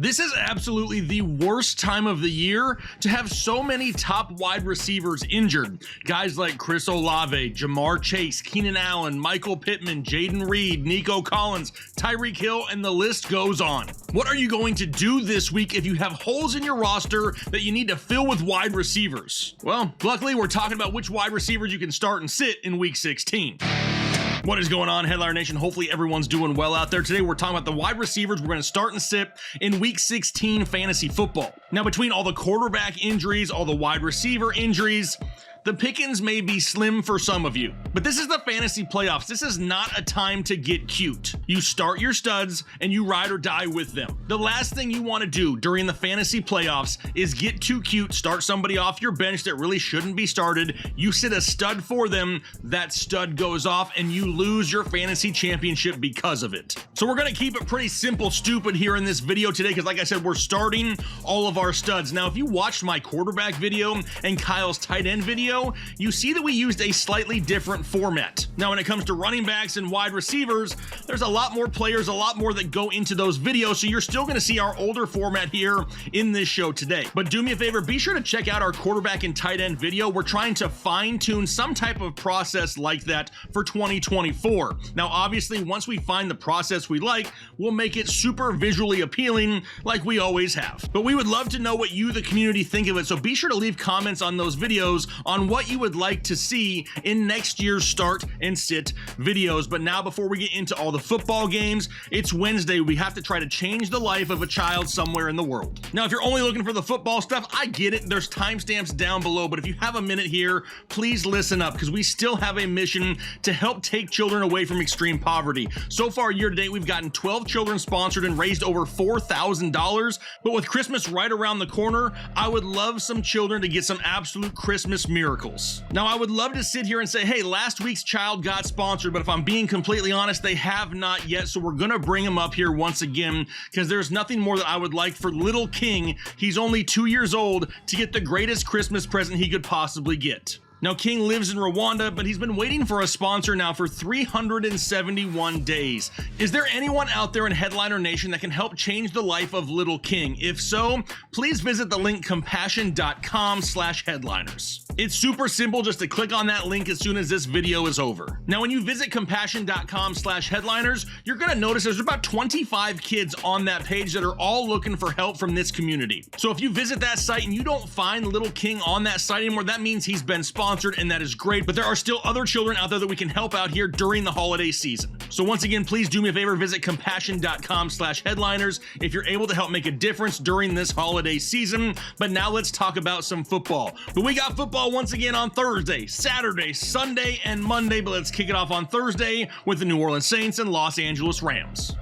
This is absolutely the worst time of the year to have so many top wide receivers injured. Guys like Chris Olave, Jamar Chase, Keenan Allen, Michael Pittman, Jaden Reed, Nico Collins, Tyreek Hill, and the list goes on. What are you going to do this week if you have holes in your roster that you need to fill with wide receivers? Well, luckily we're talking about which wide receivers you can start and sit in week 16. What is going on, Headliner Nation? Hopefully everyone's doing well out there. Today we're talking about the wide receivers we're going to start and sit in week 16 fantasy football. Now, between all the quarterback injuries, all the wide receiver injuries, the pickings may be slim for some of you, but this is the fantasy playoffs. This is not a time to get cute. You start your studs and you ride or die with them. The last thing you want to do during the fantasy playoffs is get too cute, start somebody off your bench that really shouldn't be started. You sit a stud for them, that stud goes off, and you lose your fantasy championship because of it. So we're going to keep it pretty simple, stupid here in this video today, because like I said, we're starting all of our studs. Now, if you watched my quarterback video and Kyle's tight end video, you see that we used a slightly different format. Now, when it comes to running backs and wide receivers, there's a lot more players, a lot more that go into those videos, so you're still going to see our older format here in this show today. But do me a favor, be sure to check out our quarterback and tight end video. We're trying to fine-tune some type of process like that for 2024. Now, obviously, once we find the process we like, we'll make it super visually appealing like we always have. But we would love to know what you, the community, think of it, so be sure to leave comments on those videos on what you would like to see in next year's start and sit videos. But now, before we get into all the football games, it's Wednesday. We have to try to change the life of a child somewhere in the world. Now, if you're only looking for the football stuff, I get it. There's timestamps down below, but if you have a minute here, please listen up, because we still have a mission to help take children away from extreme poverty. So far, year to date, we've gotten 12 children sponsored and raised over $4,000. But with Christmas right around the corner, I would love some children to get some absolute Christmas miracles. Now, I would love to sit here and say, hey, last week's child got sponsored, but if I'm being completely honest, they have not yet. So we're going to bring him up here once again, because there's nothing more that I would like for little King. He's only 2 years old, to get the greatest Christmas present he could possibly get. Now, King lives in Rwanda, but he's been waiting for a sponsor now for 371 days. Is there anyone out there in Headliner Nation that can help change the life of little King? If so, please visit the link compassion.com/headliners. It's super simple just to click on that link as soon as this video is over. Now, when you visit compassion.com/headliners, you're going to notice there's about 25 kids on that page that are all looking for help from this community. So if you visit that site and you don't find little King on that site anymore, that means he's been sponsored, and that is great, but there are still other children out there that we can help out here during the holiday season. So once again, please do me a favor, visit compassion.com/headliners if you're able to help make a difference during this holiday season. But now let's talk about some football. But we got football once again on Thursday, Saturday, Sunday, and Monday, but let's kick it off on Thursday with the New Orleans Saints and Los Angeles Rams.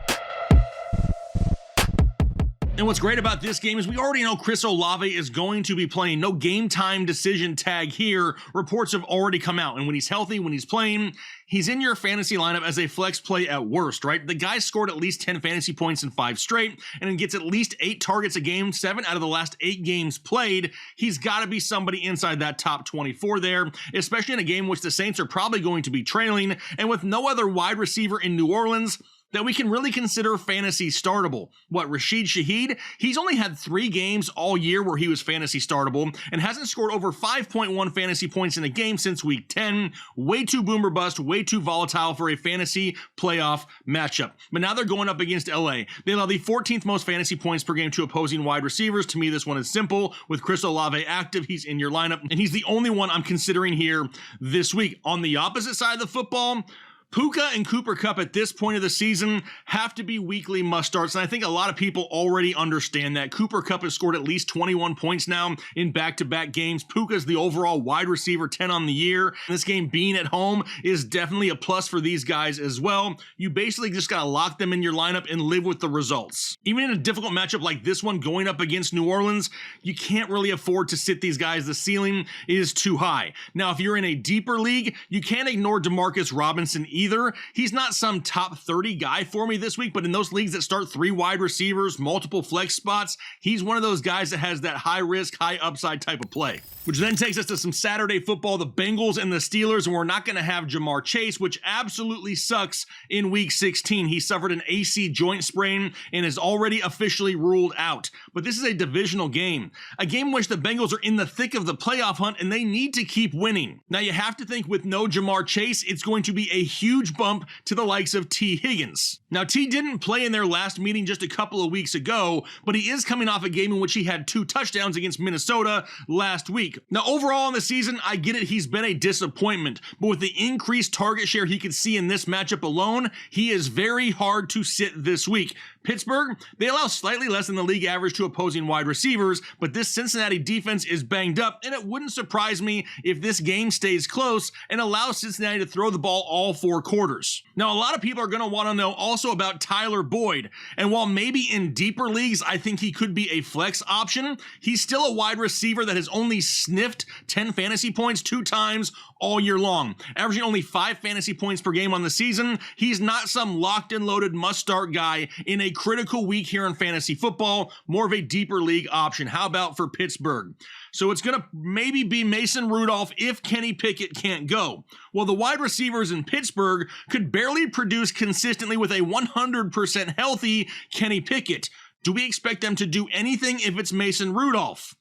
And what's great about this game is we already know Chris Olave is going to be playing. No game time decision tag here. Reports have already come out. And when he's healthy, when he's playing, he's in your fantasy lineup as a flex play at worst, right? The guy scored at least 10 fantasy points in 5 straight and gets at least 8 targets a game, 7 out of the last 8 games played. He's got to be somebody inside that top 24 there, especially in a game which the Saints are probably going to be trailing. And with no other wide receiver in New Orleans that we can really consider fantasy startable. What, Rashid Shaheed? He's only had 3 games all year where he was fantasy startable and hasn't scored over 5.1 fantasy points in a game since week 10. Way too boomer bust, way too volatile for a fantasy playoff matchup. But now they're going up against LA. They allow the 14th most fantasy points per game to opposing wide receivers. To me, this one is simple. With Chris Olave active, he's in your lineup, and he's the only one I'm considering here this week. On the opposite side of the football, Puka and Cooper Kupp at this point of the season have to be weekly must-starts, and I think a lot of people already understand that. Cooper Kupp has scored at least 21 points now in back-to-back games. Puka's the overall wide receiver 10 on the year. This game being at home is definitely a plus for these guys as well. You basically just got to lock them in your lineup and live with the results. Even in a difficult matchup like this one going up against New Orleans, you can't really afford to sit these guys. The ceiling is too high. Now, if you're in a deeper league, you can't ignore Demarcus Robinson either. He's not some top 30 guy for me this week, but in those leagues that start 3 wide receivers, multiple flex spots, he's one of those guys that has that high risk, high upside type of play. Which then takes us to some Saturday football, the Bengals and the Steelers, and we're not going to have Ja'Marr Chase, which absolutely sucks in week 16. He suffered an AC joint sprain and is already officially ruled out. But this is a divisional game, a game in which the Bengals are in the thick of the playoff hunt and they need to keep winning. Now you have to think with no Ja'Marr Chase, it's going to be a huge bump to the likes of T. Higgins. Now T didn't play in their last meeting just a couple of weeks ago, but he is coming off a game in which he had 2 touchdowns against Minnesota last week. Now overall in the season, I get it, he's been a disappointment, but with the increased target share he could see in this matchup alone, he is very hard to sit this week. Pittsburgh, they allow slightly less than the league average to opposing wide receivers, but this Cincinnati defense is banged up, and it wouldn't surprise me if this game stays close and allows Cincinnati to throw the ball all 4 quarters. Now, a lot of people are going to want to know also about Tyler Boyd, and while maybe in deeper leagues I think he could be a flex option, he's still a wide receiver that has only sniffed 10 fantasy points 2 times all year long, averaging only 5 fantasy points per game on the season. He's not some locked and loaded must-start guy in a critical week here in fantasy football, more of a deeper league option. How about for Pittsburgh? So it's going to maybe be Mason Rudolph if Kenny Pickett can't go. Well, the wide receivers in Pittsburgh could barely produce consistently with a 100% healthy Kenny Pickett. Do we expect them to do anything if it's Mason Rudolph?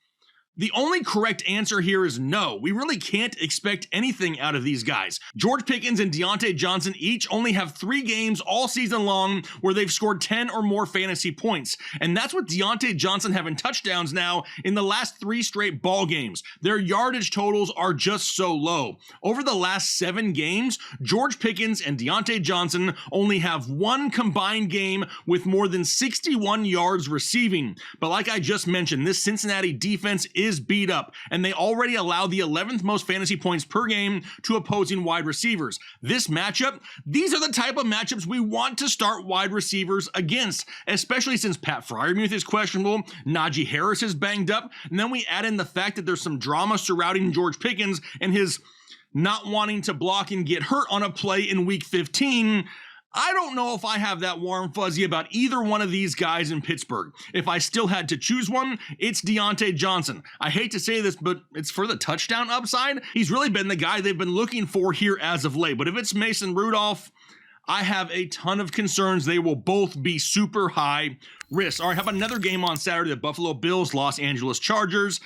The only correct answer here is no. We really can't expect anything out of these guys. George Pickens and Diontae Johnson each only have 3 games all season long where they've scored 10 or more fantasy points. And that's what Diontae Johnson having touchdowns now in the last 3 straight ball games. Their yardage totals are just so low. Over the last 7 games, George Pickens and Diontae Johnson only have 1 combined game with more than 61 yards receiving. But like I just mentioned, this Cincinnati defense is beat up, and they already allow the 11th most fantasy points per game to opposing wide receivers. This matchup, these are the type of matchups we want to start wide receivers against, especially since Pat Freiermuth is questionable, Najee Harris is banged up, and then we add in the fact that there's some drama surrounding George Pickens and his not wanting to block and get hurt on a play in week 15. I don't know if I have that warm fuzzy about either one of these guys in Pittsburgh. If I still had to choose one, it's Diontae Johnson. I hate to say this, but it's for the touchdown upside. He's really been the guy they've been looking for here as of late. But if it's Mason Rudolph, I have a ton of concerns. They will both be super high risk. All right, how about another game on Saturday? The Buffalo Bills, Los Angeles Chargers.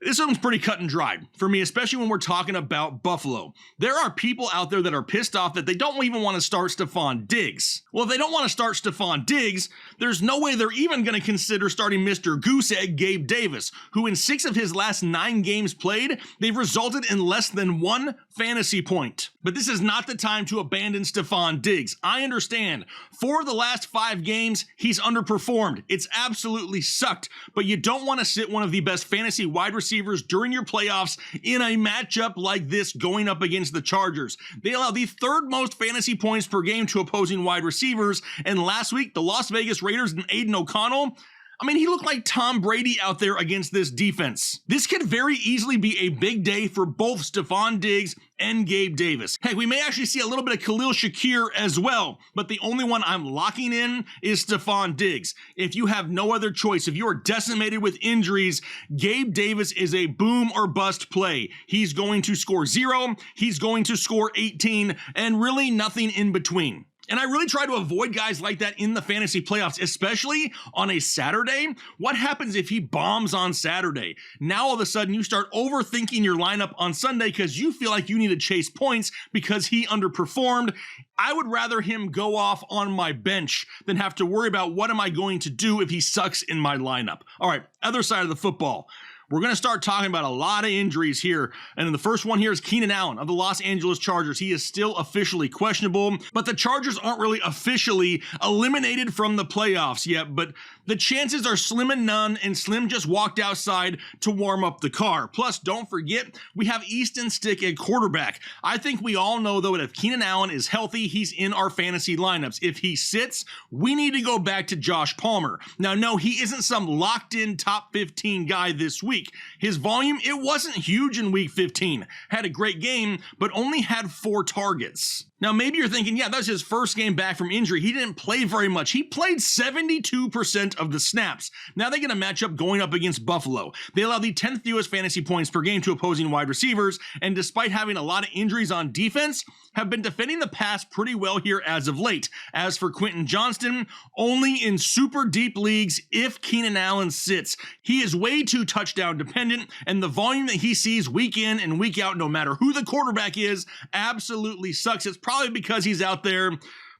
This one's pretty cut and dry for me, especially when we're talking about Buffalo. There are people out there that are pissed off that they don't even want to start Stefon Diggs. Well, if they don't want to start Stefon Diggs, there's no way they're even going to consider starting Mr. Goose Egg Gabe Davis, who in 6 of his last 9 games played, they've resulted in less than 1 fantasy point. But this is not the time to abandon Stefon Diggs. I understand. 4 of the last 5 games, he's underperformed. It's absolutely sucked, but you don't want to sit one of the best fantasy wide receivers during your playoffs in a matchup like this going up against the Chargers. They allow the 3rd most fantasy points per game to opposing wide receivers, and last week, the Las Vegas Raiders and Aiden O'Connell, I mean, he looked like Tom Brady out there against this defense. This could very easily be a big day for both Stefon Diggs and Gabe Davis. Heck, we may actually see a little bit of Khalil Shakir as well, but the only one I'm locking in is Stefon Diggs. If you have no other choice, if you are decimated with injuries, Gabe Davis is a boom or bust play. He's going to score 0, he's going to score 18, and really nothing in between. And I really try to avoid guys like that in the fantasy playoffs, especially on a Saturday. What happens if he bombs on Saturday? Now all of a sudden you start overthinking your lineup on Sunday because you feel like you need to chase points because he underperformed. I would rather him go off on my bench than have to worry about what am I going to do if he sucks in my lineup. All right, other side of the football. We're going to start talking about a lot of injuries here. And the first one here is Keenan Allen of the Los Angeles Chargers. He is still officially questionable, but the Chargers aren't really officially eliminated from the playoffs yet, but the chances are slim and none, and Slim just walked outside to warm up the car. Plus, don't forget, we have Easton Stick at quarterback. I think we all know, though, that if Keenan Allen is healthy, he's in our fantasy lineups. If he sits, we need to go back to Josh Palmer. Now, no, he isn't some locked-in top 15 guy this week. week. His volume, it wasn't huge in week 15. Had a great game, but only had 4 targets. Now, maybe you're thinking, yeah, that was his first game back from injury. He didn't play very much. He played 72% of the snaps. Now they get a matchup going up against Buffalo. They allow the 10th fewest fantasy points per game to opposing wide receivers, and despite having a lot of injuries on defense, have been defending the pass pretty well here as of late. As for Quentin Johnston, only in super deep leagues if Keenan Allen sits. He is way too touchdown dependent, and the volume that he sees week in and week out, no matter who the quarterback is, absolutely sucks. It's probably because he's out there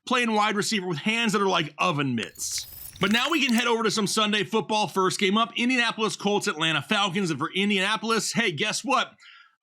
playing wide receiver with hands that are like oven mitts. But now we can head over to some Sunday football. First game up, Indianapolis Colts, Atlanta Falcons. And for Indianapolis, hey, guess what?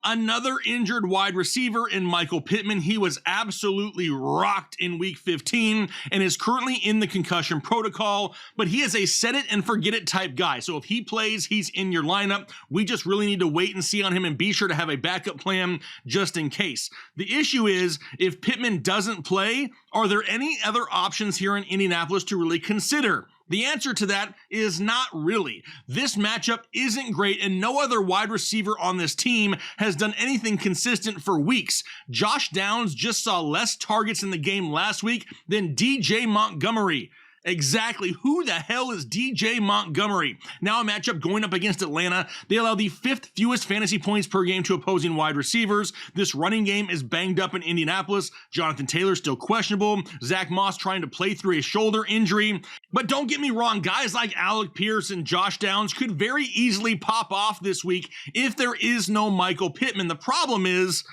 Another injured wide receiver in Michael Pittman. He was absolutely rocked in week 15 and is currently in the concussion protocol, but he is a set it and forget it type guy. So if he plays, he's in your lineup. We just really need to wait and see on him and be sure to have a backup plan just in case. The issue is, if Pittman doesn't play, are there any other options here in Indianapolis to really consider? The answer to that is not really. This matchup isn't great, and no other wide receiver on this team has done anything consistent for weeks. Josh Downs just saw less targets in the game last week than DJ Montgomery. Exactly. Who the hell is DJ Montgomery? Now a matchup going up against Atlanta. They allow the 5th fewest fantasy points per game to opposing wide receivers. This running game is banged up in Indianapolis. Jonathan Taylor still questionable. Zach Moss trying to play through a shoulder injury. But don't get me wrong, guys like Alec Pierce and Josh Downs could very easily pop off this week if there is no Michael Pittman. The problem is,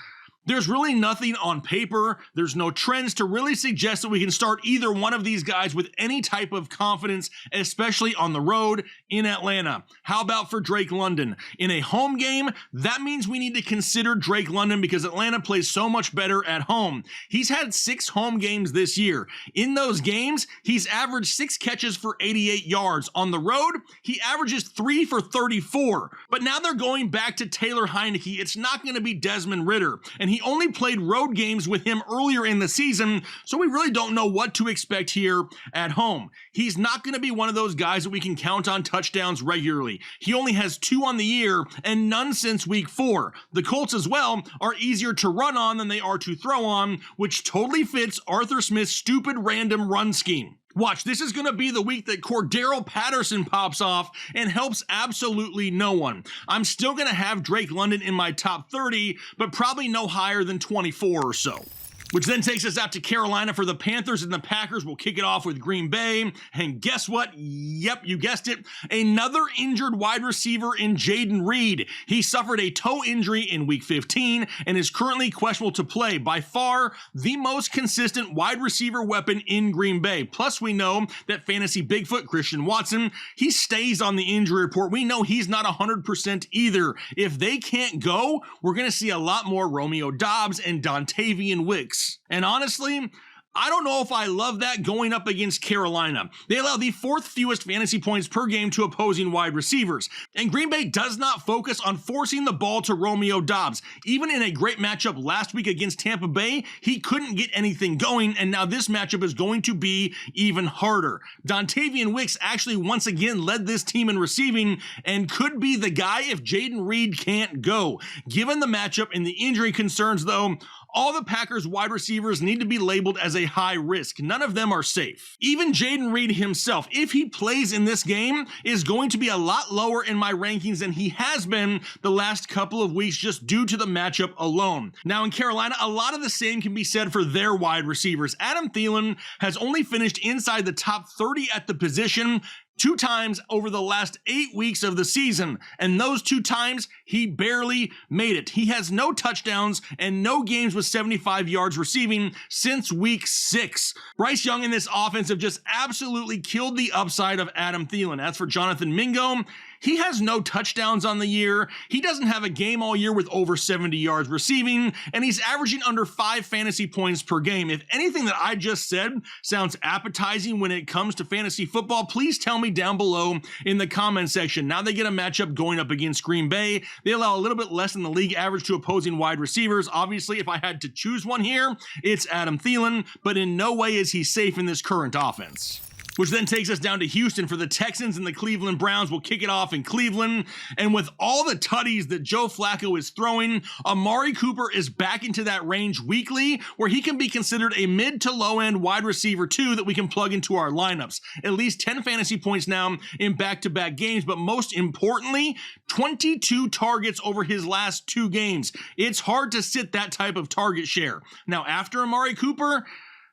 there's really nothing on paper. There's no trends to really suggest that we can start either one of these guys with any type of confidence, especially on the road in Atlanta. How about for Drake London? In a home game, that means we need to consider Drake London because Atlanta plays so much better at home. He's had 6 home games this year. In those games, he's averaged 6 catches for 88 yards. On the road, he averages 3 for 34. But now they're going back to Taylor Heineke. It's not going to be Desmond Ridder. And he only played road games with him earlier in the season, so we really don't know what to expect here at home. He's not going to be one of those guys that we can count on touchdowns regularly. He only has 2 on the year and none since week 4. The Colts as well are easier to run on than they are to throw on, which totally fits Arthur Smith's stupid random run scheme. Watch, this is going to be the week that Cordero Patterson pops off and helps absolutely no one. I'm still going to have Drake London in my top 30, but probably no higher than 24 or so. Which then takes us out to Carolina for the Panthers, and the Packers will kick it off with Green Bay. And guess what? Yep, you guessed it. Another injured wide receiver in Jayden Reed. He suffered a toe injury in week 15 and is currently questionable to play. By far, the most consistent wide receiver weapon in Green Bay. Plus, we know that fantasy Bigfoot, Christian Watson, he stays on the injury report. We know he's not 100% either. If they can't go, we're going to see a lot more Romeo Doubs and Dontavian Wicks. And honestly, I don't know if I love that going up against Carolina. They allow the 4th fewest fantasy points per game to opposing wide receivers. And Green Bay does not focus on forcing the ball to Romeo Doubs. Even in a great matchup last week against Tampa Bay, he couldn't get anything going, and now this matchup is going to be even harder. Dontavian Wicks actually once again led this team in receiving and could be the guy if Jayden Reed can't go. Given the matchup and the injury concerns, though, all the Packers wide receivers need to be labeled as a high risk. None of them are safe. Even Jayden Reed himself, if he plays in this game, is going to be a lot lower in my rankings than he has been the last couple of weeks just due to the matchup alone. Now in Carolina, a lot of the same can be said for their wide receivers. Adam Thielen has only finished inside the top 30 at the position 2 times over the last 8 weeks of the season, and those 2 times he barely made it. He has no touchdowns and no games with 75 yards receiving since week 6. Bryce Young and this offense have just absolutely killed the upside of Adam Thielen. As for Jonathan Mingo, he has no touchdowns on the year. He doesn't have a game all year with over 70 yards receiving, and he's averaging under 5 fantasy points per game. If anything that I just said sounds appetizing when it comes to fantasy football, please tell me down below in the comment section. Now they get a matchup going up against Green Bay. They allow a little bit less than the league average to opposing wide receivers. Obviously, if I had to choose one here, it's Adam Thielen, but in no way is he safe in this current offense. which then takes us down to Houston for the Texans, and the Cleveland Browns will kick it off in Cleveland. And with all the tutties that Joe Flacco is throwing, Amari Cooper is back into that range weekly where he can be considered a mid to low end wide receiver 2 that we can plug into our lineups. At least 10 fantasy points now in back-to-back games, but most importantly, 22 targets over his last 2 games. It's hard to sit that type of target share. Now, after Amari Cooper,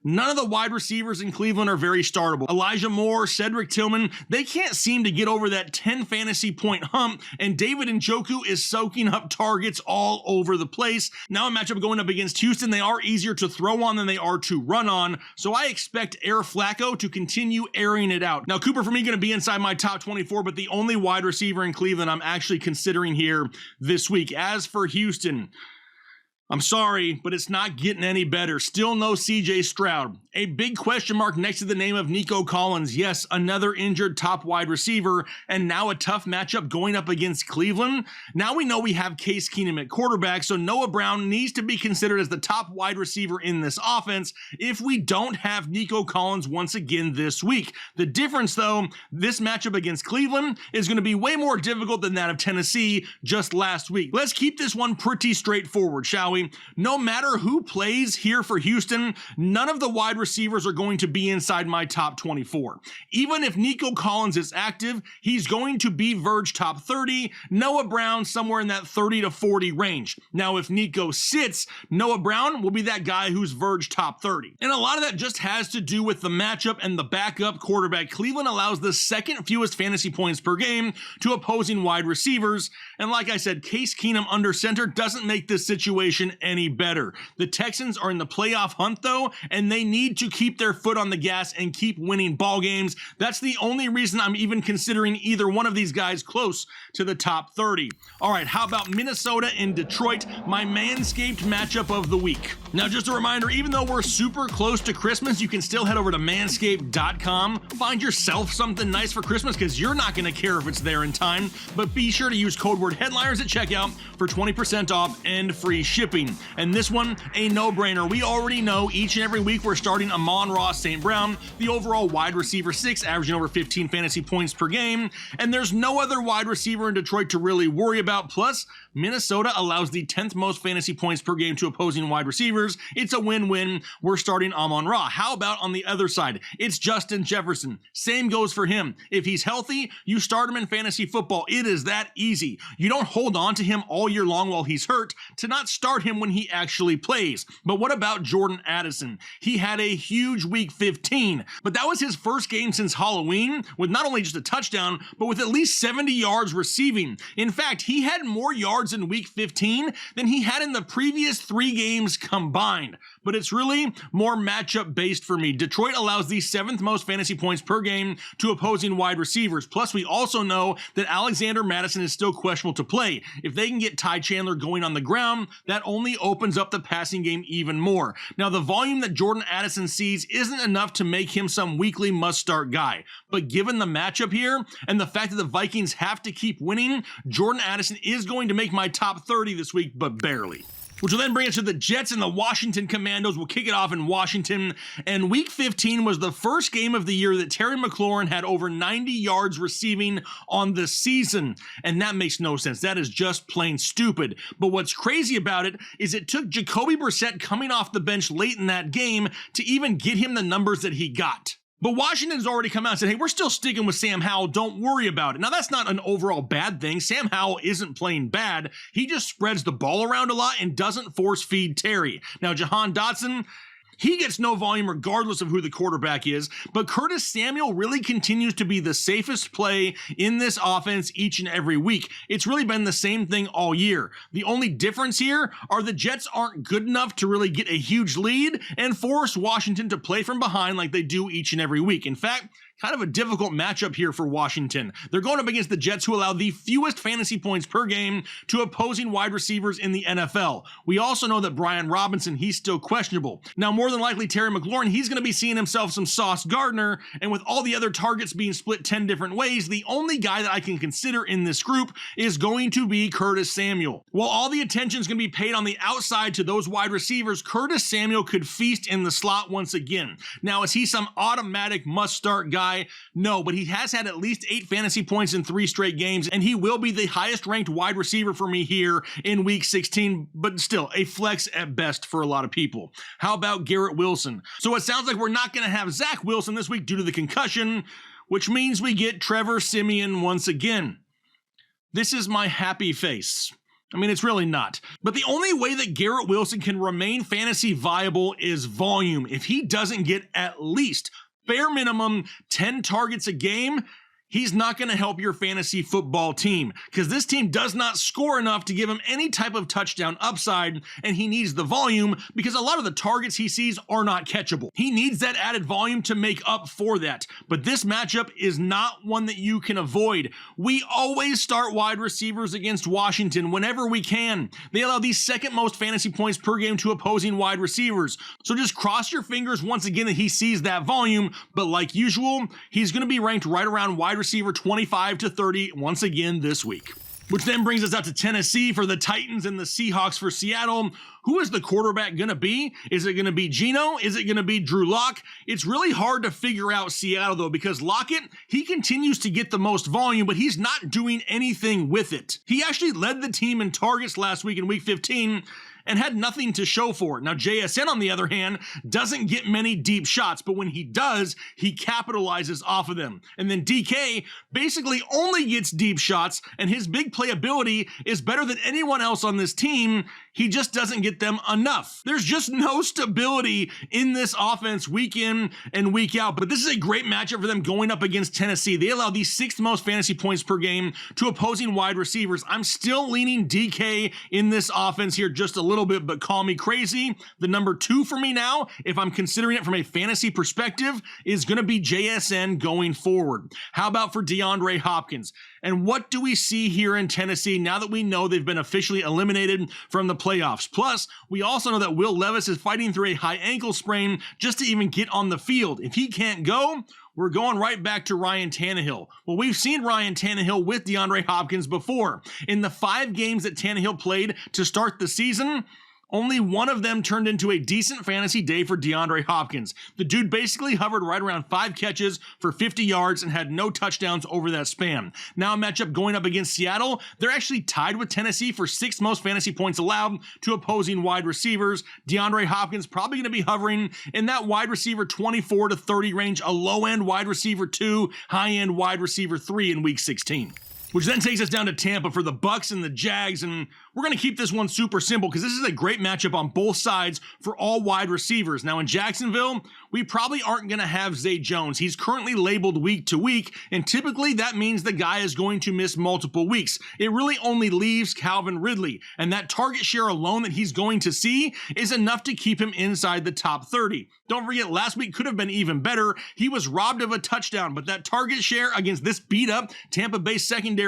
none of the wide receivers in Cleveland are very startable. Elijah Moore, Cedric Tillman, they can't seem to get over that 10 fantasy point hump, and David Njoku is soaking up targets all over the place. Now a matchup going up against Houston, they are easier to throw on than they are to run on, so I expect Air Flacco to continue airing it out. Now Cooper for me going to be inside my top 24, but the only wide receiver in Cleveland I'm actually considering here this week. As for Houston, I'm sorry, but it's not getting any better. Still no CJ Stroud. A big question mark next to the name of Nico Collins. Yes, another injured top wide receiver, and now a tough matchup going up against Cleveland. Now we know we have Case Keenum at quarterback, so Noah Brown needs to be considered as the top wide receiver in this offense if we don't have Nico Collins once again this week. The difference, though, this matchup against Cleveland is going to be way more difficult than that of Tennessee just last week. Let's keep this one pretty straightforward, shall we? No matter who plays here for Houston, none of the wide receivers are going to be inside my top 24. Even if Nico Collins is active, he's going to be verge top 30, Noah Brown somewhere in that 30 to 40 range. Now, if Nico sits, Noah Brown will be that guy who's verge top 30. And a lot of that just has to do with the matchup and the backup quarterback. Cleveland allows the second fewest fantasy points per game to opposing wide receivers. And like I said, Case Keenum under center doesn't make this situation any better. The Texans are in the playoff hunt though, and they need to keep their foot on the gas and keep winning ball games. That's the only reason I'm even considering either one of these guys close to the top 30. All right, how about Minnesota and Detroit, my Manscaped matchup of the week? Now, just a reminder, even though we're super close to Christmas, you can still head over to manscaped.com, find yourself something nice for Christmas because you're not going to care if it's there in time, but be sure to use code word headliners at checkout for 20% off and free shipping. And this one, a no-brainer. We already know each and every week we're starting Amon-Ra St. Brown, the overall wide receiver 6, averaging over 15 fantasy points per game, and there's no other wide receiver in Detroit to really worry about. Plus, Minnesota allows the 10th most fantasy points per game to opposing wide receivers. It's a win-win. We're starting Amon-Ra. How about on the other side? It's Justin Jefferson. Same goes for him. If he's healthy, you start him in fantasy football. It is that easy. You don't hold on to him all year long while he's hurt to not start him when he actually plays. But what about Jordan Addison? He had a huge week 15, but that was his first game since Halloween with not only just a touchdown, but with at least 70 yards receiving. In fact, he had more yards in week 15 than he had in the previous 3 games combined. But it's really more matchup based for me. Detroit allows the 7th most fantasy points per game to opposing wide receivers. Plus, we also know that Alexander Mattison is still questionable to play. If they can get Ty Chandler going on the ground, that only opens up the passing game even more. Now, the volume that Jordan Addison sees isn't enough to make him some weekly must-start guy. But given the matchup here and the fact that the Vikings have to keep winning, Jordan Addison is going to make my top 30 this week, but barely. Which will then bring us to the Jets, and the Washington Commandos will kick it off in Washington. And week 15 was the first game of the year that Terry McLaurin had over 90 yards receiving on the season. And that makes no sense. That is just plain stupid. But what's crazy about it is it took Jacoby Brissett coming off the bench late in that game to even get him the numbers that he got. But Washington's already come out and said, hey, we're still sticking with Sam Howell. Don't worry about it. Now, that's not an overall bad thing. Sam Howell isn't playing bad. He just spreads the ball around a lot and doesn't force feed Terry. Now, Jahan Dotson, he gets no volume regardless of who the quarterback is, but Curtis Samuel really continues to be the safest play in this offense each and every week. It's really been the same thing all year. The only difference here are the Jets aren't good enough to really get a huge lead and force Washington to play from behind like they do each and every week. In fact, kind of a difficult matchup here for Washington. They're going up against the Jets, who allow the fewest fantasy points per game to opposing wide receivers in the NFL. We also know that Brian Robinson, he's still questionable. Now, more than likely, Terry McLaurin, he's going to be seeing himself some Sauce Gardner, and with all the other targets being split 10 different ways, the only guy that I can consider in this group is going to be Curtis Samuel. While all the attention is going to be paid on the outside to those wide receivers, Curtis Samuel could feast in the slot once again. Now, is he some automatic must-start guy? guy? No, but he has had at least 8 fantasy points in 3 straight games, and he will be the highest ranked wide receiver for me here in week 16, but still a flex at best for a lot of people. How about Garrett Wilson? So it sounds like we're not going to have Zach Wilson this week due to the concussion, which means we get Trevor Siemian once again. This is my happy face. I mean, it's really not. But the only way that Garrett Wilson can remain fantasy viable is volume. If he doesn't get at least bare minimum 10 targets a game, he's not going to help your fantasy football team because this team does not score enough to give him any type of touchdown upside, and he needs the volume because a lot of the targets he sees are not catchable. He needs that added volume to make up for that, but this matchup is not one that you can avoid. We always start wide receivers against Washington whenever we can. They allow the second most fantasy points per game to opposing wide receivers, so just cross your fingers once again that he sees that volume, but like usual, he's going to be ranked right around wide receiver 25 to 30 once again this week. Which then brings us out to Tennessee for the Titans and the Seahawks for Seattle. Who is the quarterback going to be? Is it going to be Geno? Is it going to be Drew Lock? It's really hard to figure out Seattle though, because Lockett, he continues to get the most volume, but he's not doing anything with it. He actually led the team in targets last week in week 15 and had nothing to show for it. Now, JSN, on the other hand, doesn't get many deep shots, but when he does, he capitalizes off of them. And then DK basically only gets deep shots, and his big playability is better than anyone else on this team. He just doesn't get them enough. There's just no stability in this offense week in and week out, but this is a great matchup for them going up against Tennessee. They allow the 6th most fantasy points per game to opposing wide receivers. I'm still leaning DK in this offense here just a little bit, but call me crazy. The number 2 for me now, if I'm considering it from a fantasy perspective, is going to be JSN going forward. How about for DeAndre Hopkins? And what do we see here in Tennessee now that we know they've been officially eliminated from the playoffs? Plus, we also know that Will Levis is fighting through a high ankle sprain just to even get on the field. If he can't go, we're going right back to Ryan Tannehill. Well, we've seen Ryan Tannehill with DeAndre Hopkins before. In the 5 games that Tannehill played to start the season, only one of them turned into a decent fantasy day for DeAndre Hopkins. The dude basically hovered right around 5 catches for 50 yards and had no touchdowns over that span. Now a matchup going up against Seattle, they're actually tied with Tennessee for 6th most fantasy points allowed to opposing wide receivers. DeAndre Hopkins probably going to be hovering in that wide receiver 24 to 30 range, a low-end wide receiver 2, high-end wide receiver 3 in week 16. Which then takes us down to Tampa for the Bucks and the Jags, and we're going to keep this one super simple because this is a great matchup on both sides for all wide receivers. Now in Jacksonville, we probably aren't going to have Zay Jones. He's currently labeled week to week, and typically that means the guy is going to miss multiple weeks. It really only leaves Calvin Ridley, and that target share alone that he's going to see is enough to keep him inside the top 30. Don't forget, last week could have been even better. He was robbed of a touchdown, but that target share against this beat-up Tampa Bay secondary,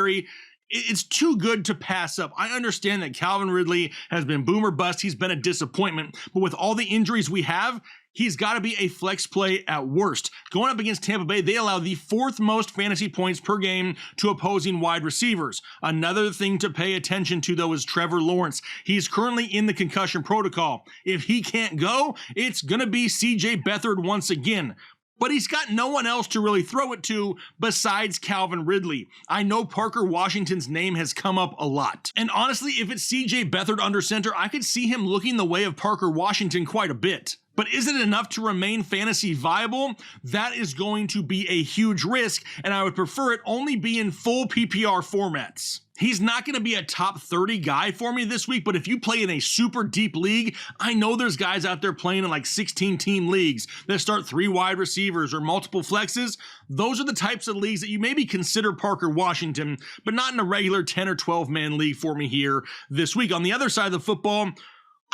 it's too good to pass up. I understand that Calvin Ridley has been boom or bust. He's been a disappointment, but with all the injuries we have, he's got to be a flex play at worst. Going up against Tampa Bay, they allow the 4th most fantasy points per game to opposing wide receivers. Another thing to pay attention to, though, is Trevor Lawrence. He's currently in the concussion protocol. If he can't go, it's going to be CJ Beathard once again. But he's got no one else to really throw it to besides Calvin Ridley. I know Parker Washington's name has come up a lot. And honestly, if it's CJ Beathard under center, I could see him looking the way of Parker Washington quite a bit. But is it enough to remain fantasy viable? That is going to be a huge risk, and I would prefer it only be in full PPR formats. He's not going to be a top 30 guy for me this week, but if you play in a super deep league, I know there's guys out there playing in like 16-team leagues that start 3 wide receivers or multiple flexes. Those are the types of leagues that you maybe consider Parker Washington, but not in a regular 10 or 12-man league for me here this week. On the other side of the football,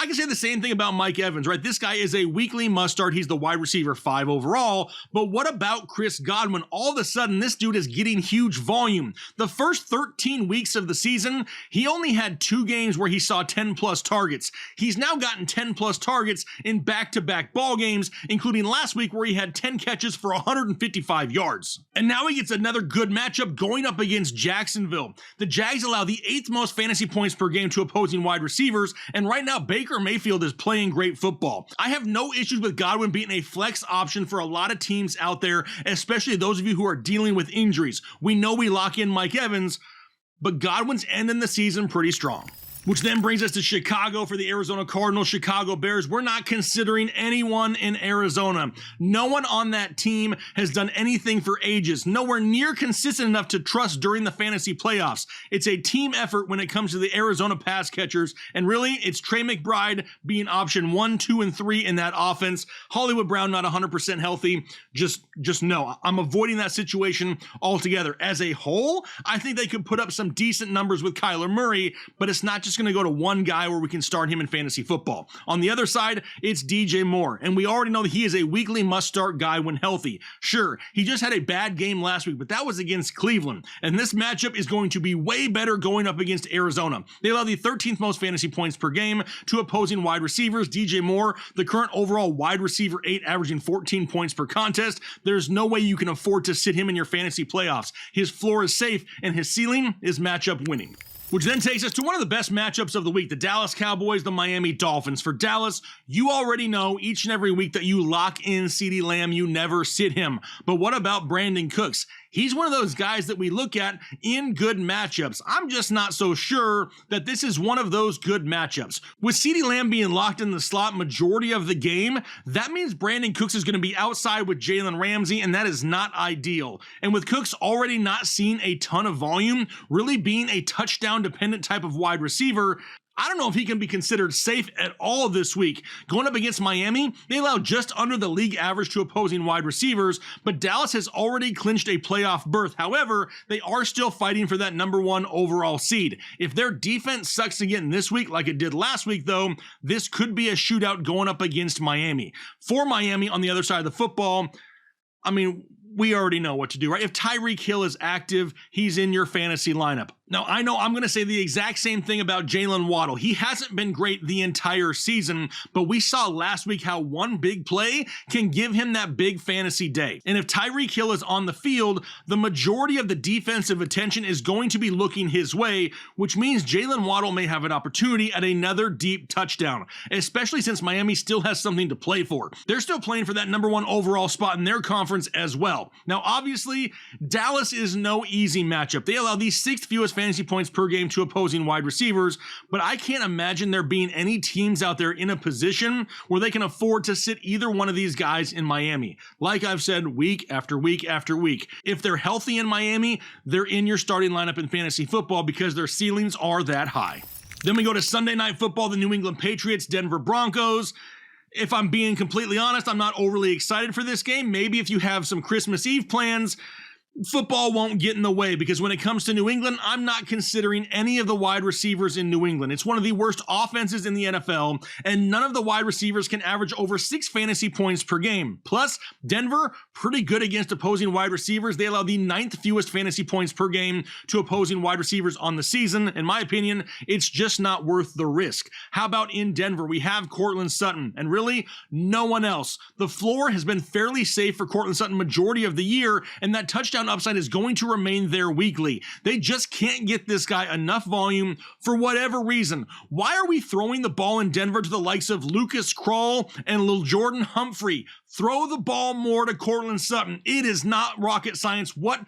I can say the same thing about Mike Evans, right? This guy is a weekly must start. He's the wide receiver 5 overall. But what about Chris Godwin? All of a sudden, this dude is getting huge volume. The first 13 weeks of the season, he only had 2 games where he saw 10 plus targets. He's now gotten 10 plus targets in back-to-back ball games, including last week where he had 10 catches for 155 yards. And now he gets another good matchup going up against Jacksonville. The Jags allow the 8th most fantasy points per game to opposing wide receivers, and right now Baker Baker Mayfield is playing great football. I have no issues with Godwin being a flex option for a lot of teams out there, especially those of you who are dealing with injuries. We know we lock in Mike Evans, but Godwin's ending the season pretty strong. Which then brings us to Chicago for the Arizona Cardinals, Chicago Bears. We're not considering anyone in Arizona. No one on that team has done anything for ages. Nowhere near consistent enough to trust during the fantasy playoffs. It's a team effort when it comes to the Arizona pass catchers. And really, it's Trey McBride being option 1, 2, and 3 in that offense. Hollywood Brown not 100% healthy. Just no. I'm avoiding that situation altogether. As a whole, I think they could put up some decent numbers with Kyler Murray, but it's not just going to go to one guy where we can start him in fantasy football. On the other side, it's DJ Moore, and we already know that he is a weekly must-start guy when healthy. Sure, he just had a bad game last week, but that was against Cleveland, and this matchup is going to be way better going up against Arizona. They allow the 13th most fantasy points per game to opposing wide receivers. DJ Moore, the current overall wide receiver 8, averaging 14 points per contest. There's no way you can afford to sit him in your fantasy playoffs. His floor is safe, and his ceiling is matchup winning. Which then takes us to one of the best matchups of the week, the Dallas Cowboys, the Miami Dolphins. For Dallas, you already know each and every week that you lock in CeeDee Lamb, you never sit him. But what about Brandon Cooks? He's one of those guys that we look at in good matchups. I'm just not so sure that this is one of those good matchups. With CeeDee Lamb being locked in the slot majority of the game, that means Brandon Cooks is going to be outside with Jalen Ramsey, and that is not ideal. And with Cooks already not seeing a ton of volume, really being a touchdown-dependent type of wide receiver, I don't know if he can be considered safe at all this week. Going up against Miami, they allow just under the league average to opposing wide receivers, but Dallas has already clinched a playoff berth. However, they are still fighting for that number 1 overall seed. If their defense sucks again this week like it did last week, though, this could be a shootout going up against Miami. For Miami on the other side of the football, I mean, we already know what to do, right? If Tyreek Hill is active, he's in your fantasy lineup. Now, I know I'm going to say the exact same thing about Jalen Waddle. He hasn't been great the entire season, but we saw last week how one big play can give him that big fantasy day. And if Tyreek Hill is on the field, the majority of the defensive attention is going to be looking his way, which means Jalen Waddle may have an opportunity at another deep touchdown, especially since Miami still has something to play for. They're still playing for that number 1 overall spot in their conference as well. Now, obviously, Dallas is no easy matchup. They allow the 6th fewest fantasy points per game to opposing wide receivers, but I can't imagine there being any teams out there in a position where they can afford to sit either one of these guys in Miami. Like I've said week after week after week, if they're healthy in Miami, they're in your starting lineup in fantasy football because their ceilings are that high. Then we go to Sunday Night Football, the New England Patriots, Denver Broncos. If I'm being completely honest, I'm not overly excited for this game. Maybe if you have some Christmas Eve plans, football won't get in the way, because when it comes to New England, I'm not considering any of the wide receivers in New England. It's one of the worst offenses in the NFL, and none of the wide receivers can average over 6 fantasy points per game. Plus, Denver, pretty good against opposing wide receivers. They allow the 9th fewest fantasy points per game to opposing wide receivers on the season. In my opinion, it's just not worth the risk. How about in Denver? We have Courtland Sutton, and really, no one else. The floor has been fairly safe for Courtland Sutton majority of the year, and that touchdown upside is going to remain there weekly. They just can't get this guy enough volume for whatever reason. Why are we throwing the ball in Denver to the likes of Lucas Krull and Lil Jordan Humphrey? Throw the ball more to Courtland Sutton. It is not rocket science. What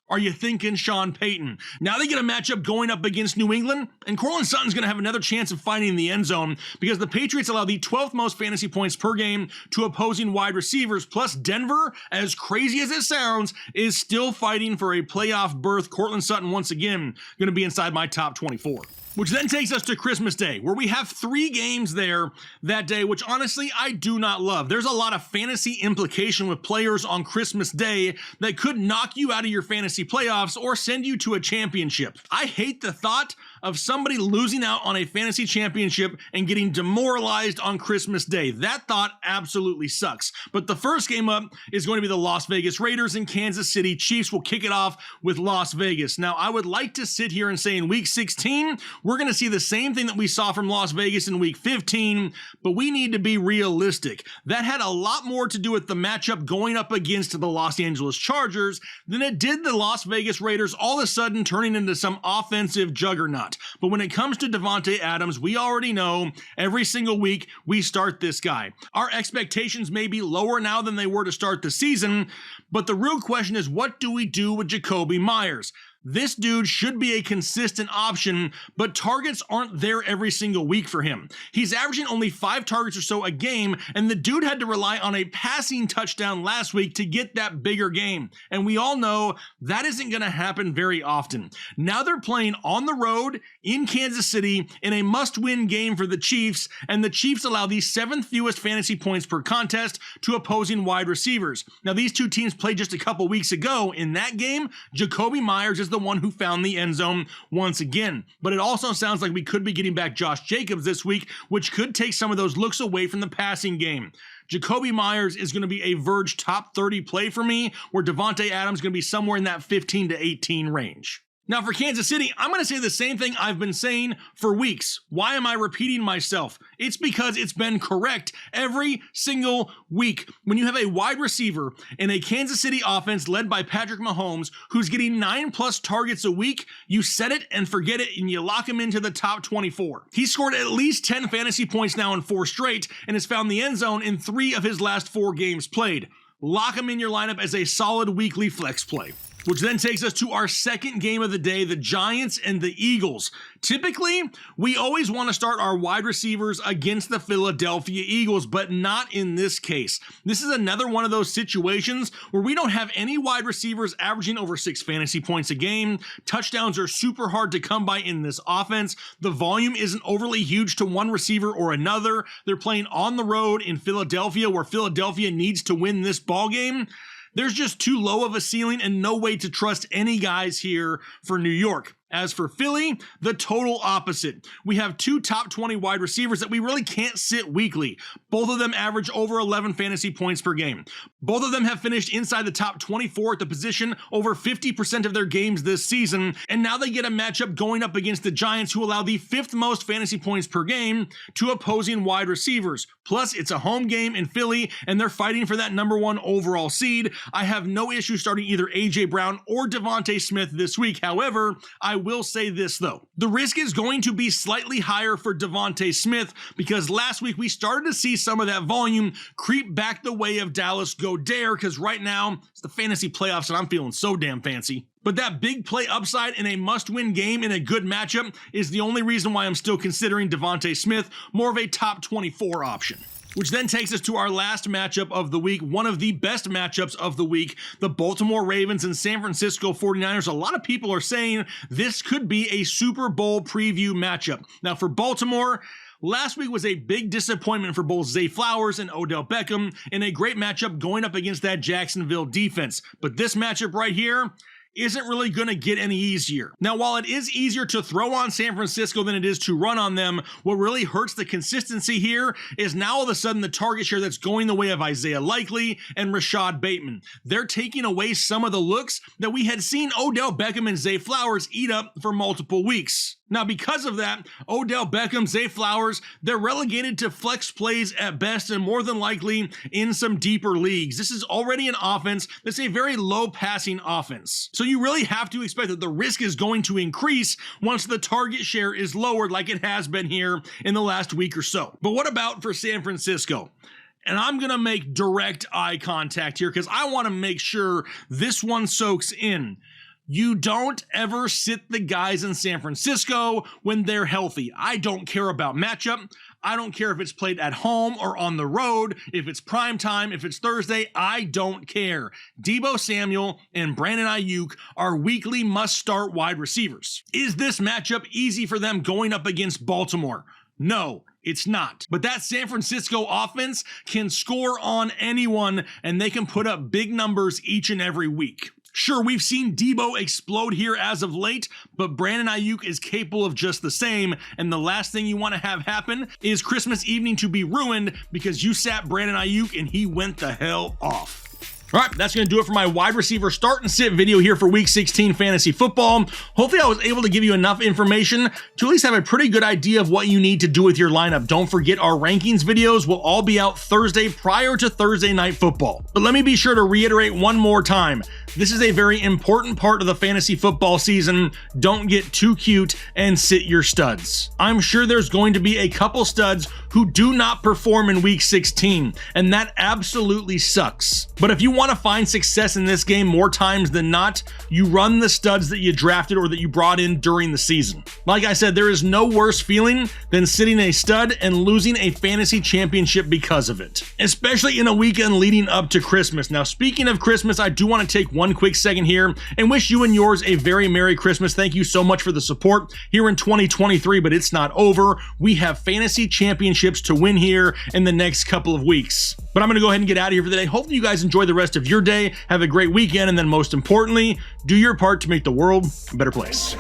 are you thinking, Sean Payton? Now they get a matchup going up against New England, and Courtland Sutton's going to have another chance of finding the end zone because the Patriots allow the 12th most fantasy points per game to opposing wide receivers. Plus, Denver, as crazy as it sounds, is still fighting for a playoff berth. Courtland Sutton, once again, going to be inside my top 24. Which then takes us to Christmas Day, where we have 3 games there that day, which honestly I do not love. There's a lot of fantasy implication with players on Christmas Day that could knock you out of your fantasy playoffs or send you to a championship. I hate the thought of somebody losing out on a fantasy championship and getting demoralized on Christmas Day. That thought absolutely sucks. But the first game up is going to be the Las Vegas Raiders and Kansas City Chiefs. Will kick it off with Las Vegas. Now, I would like to sit here and say in week 16, we're going to see the same thing that we saw from Las Vegas in week 15, but we need to be realistic. That had a lot more to do with the matchup going up against the Los Angeles Chargers than it did the Las Vegas Raiders all of a sudden turning into some offensive juggernaut. not. But when it comes to Davante Adams, we already know every single week we start this guy. Our expectations may be lower now than they were to start the season, but the real question is, what do we do with Jakobi Meyers? This dude should be a consistent option, but targets aren't there every single week for him. He's averaging only 5 targets or so a game, and the dude had to rely on a passing touchdown last week to get that bigger game. And we all know that isn't going to happen very often. Now they're playing on the road in Kansas City in a must-win game for the Chiefs, and the Chiefs allow the 7th fewest fantasy points per contest to opposing wide receivers. Now these two teams played just a couple weeks ago. In that game, Jakobi Meyers is the one who found the end zone once again. But it also sounds like we could be getting back Josh Jacobs this week, which could take some of those looks away from the passing game. Jakobi Meyers is going to be a Verge top 30 play for me, where Davante Adams is going to be somewhere in that 15 to 18 range. Now for Kansas City, I'm going to say the same thing I've been saying for weeks. Why am I repeating myself? It's because it's been correct every single week. When you have a wide receiver in a Kansas City offense led by Patrick Mahomes, who's getting 9+ targets a week, you set it and forget it and you lock him into the top 24. He's scored at least 10 fantasy points now in 4 straight and has found the end zone in 3 of his last 4 games played. Lock him in your lineup as a solid weekly flex play. Which then takes us to our second game of the day, the Giants and the Eagles. Typically, we always want to start our wide receivers against the Philadelphia Eagles, but not in this case. This is another one of those situations where we don't have any wide receivers averaging over 6 fantasy points a game. Touchdowns are super hard to come by in this offense. The volume isn't overly huge to one receiver or another. They're playing on the road in Philadelphia, where Philadelphia needs to win this ball game. There's just too low of a ceiling and no way to trust any guys here for New York. As for Philly, the total opposite. We have 2 top 20 wide receivers that we really can't sit weekly. Both of them average over 11 fantasy points per game. Both of them have finished inside the top 24 at the position over 50% of their games this season, and now they get a matchup going up against the Giants, who allow the 5th most fantasy points per game to opposing wide receivers. Plus, it's a home game in Philly, and they're fighting for that number 1 overall seed. I have no issue starting either A.J. Brown or Devontae Smith this week. However, I will say this though. The risk is going to be slightly higher for Devontae Smith, because last week we started to see some of that volume creep back the way of Dallas Goedert, because right now it's the fantasy playoffs and I'm feeling so damn fancy. But that big play upside in a must-win game in a good matchup is the only reason why I'm still considering Devontae Smith more of a top 24 option. Which then takes us to our last matchup of the week, one of the best matchups of the week, the Baltimore Ravens and San Francisco 49ers. A lot of people are saying this could be a Super Bowl preview matchup. Now for Baltimore, last week was a big disappointment for both Zay Flowers and Odell Beckham in a great matchup going up against that Jacksonville defense. But this matchup right here isn't really going to get any easier. Now, while it is easier to throw on San Francisco than it is to run on them, what really hurts the consistency here is now all of a sudden the target share that's going the way of Isaiah Likely and Rashad Bateman. They're taking away some of the looks that we had seen Odell Beckham and Zay Flowers eat up for multiple weeks. Now, because of that, Odell Beckham, Zay Flowers, they're relegated to flex plays at best and more than likely in some deeper leagues. This is already an offense that's a very low passing offense. So you really have to expect that the risk is going to increase once the target share is lowered like it has been here in the last week or so. But what about for San Francisco? And I'm going to make direct eye contact here because I want to make sure this one soaks in. You don't ever sit the guys in San Francisco when they're healthy. I don't care about matchup. I don't care if it's played at home or on the road, if it's prime time, if it's Thursday, I don't care. Deebo Samuel and Brandon Ayuk are weekly must-start wide receivers. Is this matchup easy for them going up against Baltimore? No, it's not. But that San Francisco offense can score on anyone, and they can put up big numbers each and every week. Sure, we've seen Deebo explode here as of late, but Brandon Ayuk is capable of just the same, and the last thing you want to have happen is Christmas evening to be ruined because you sat Brandon Ayuk and he went the hell off. All right, that's going to do it for my wide receiver start and sit video here for week 16 fantasy football. Hopefully I was able to give you enough information to at least have a pretty good idea of what you need to do with your lineup. Don't forget our rankings videos will all be out Thursday prior to Thursday night football. But let me be sure to reiterate one more time. This is a very important part of the fantasy football season. Don't get too cute and sit your studs. I'm sure there's going to be a couple studs who do not perform in week 16, and that absolutely sucks. But if you want to find success in this game more times than not, you run the studs that you drafted or that you brought in during the season. Like I said, there is no worse feeling than sitting a stud and losing a fantasy championship because of it, especially in a weekend leading up to Christmas. Now, speaking of Christmas, I do want to take one quick second here and wish you and yours a very Merry Christmas. Thank you so much for the support here in 2023, but it's not over. We have fantasy championships to win here in the next couple of weeks. But I'm going to go ahead and get out of here for the day. Hopefully you guys enjoy the rest of your day. Have a great weekend. And then most importantly, do your part to make the world a better place.